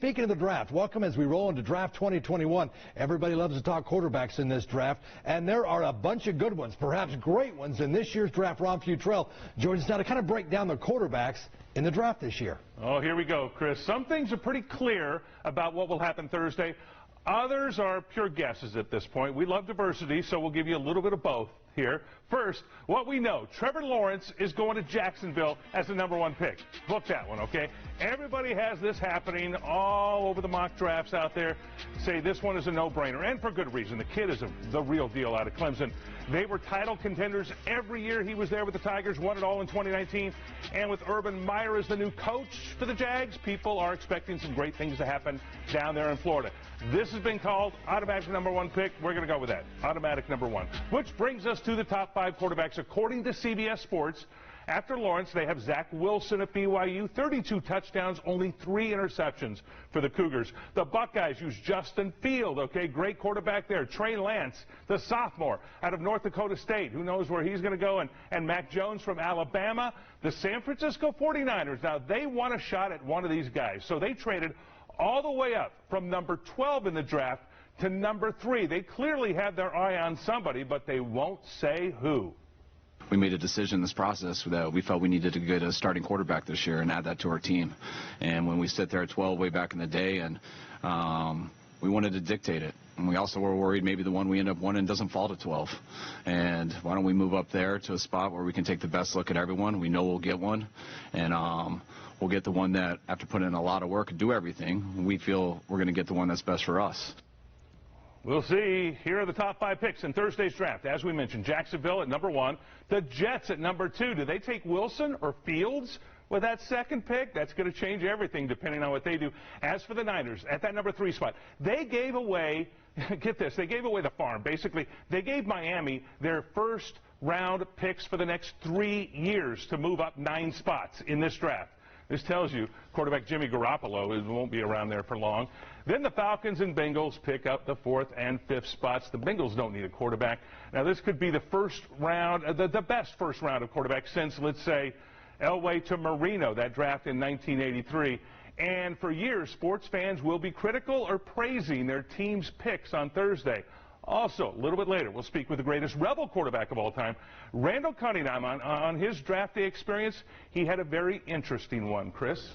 speaking of the draft, welcome as we roll into draft 2021. Everybody loves to talk quarterbacks in this draft, and there are a bunch of good ones, perhaps great ones in this year's draft. Ron Futrell joins us now to kind of break down the quarterbacks in the draft this year. Oh, here we go, Chris. Some things are pretty clear about what will happen Thursday. Others are pure guesses at this point. We love diversity, so we'll give you a little bit of both here. First, what we know, Trevor Lawrence is going to Jacksonville as the #1 pick. Book that one, okay? Everybody has this happening all over the mock drafts out there. Say this one is a no-brainer, and for good reason. The kid is the real deal out of Clemson. They were title contenders every year he was there with the Tigers, won it all in 2019. And with Urban Meyer as the new coach for the Jags, people are expecting some great things to happen down there in Florida. This has been called automatic #1 pick. We're going to go with that. Automatic #1. Which brings us to the top 5 quarterbacks according to CBS Sports. After Lawrence, they have Zach Wilson at BYU, 32 touchdowns, only 3 interceptions for the Cougars. The Buckeyes use Justin Field, okay, great quarterback there. Trey Lance, the sophomore out of North Dakota State. Who knows where he's going to go? And Mac Jones from Alabama. The San Francisco 49ers, now they want a shot at one of these guys. So they traded all the way up from number 12 in the draft to number 3. They clearly have their eye on somebody, but they won't say who. We made a decision in this process that we felt we needed to get a starting quarterback this year and add that to our team. And when we sit there at 12 way back in the day, and we wanted to dictate it. And we also were worried maybe the one we end up winning doesn't fall to 12. And why don't we move up there to a spot where we can take the best look at everyone. We know we'll get one. And we'll get the one that, after putting in a lot of work and do everything, we feel we're going to get the one that's best for us. We'll see. Here are the top 5 picks in Thursday's draft. As we mentioned, Jacksonville at #1. The Jets at #2. Do they take Wilson or Fields with that second pick? That's going to change everything depending on what they do. As for the Niners, at that #3 spot, they gave away, get this, they gave away the farm. Basically, they gave Miami their first-round picks for the next 3 years to move up 9 spots in this draft. This tells you quarterback Jimmy Garoppolo won't be around there for long. Then the Falcons and Bengals pick up the 4th and 5th spots. The Bengals don't need a quarterback. Now, this could be the first round, the best first round of quarterbacks since, let's say, Elway to Marino, that draft in 1983. And for years, sports fans will be critical or praising their team's picks on Thursday. Also, a little bit later, we'll speak with the greatest Rebel quarterback of all time, Randall Cunningham, on his draft day experience. He had a very interesting one, Chris.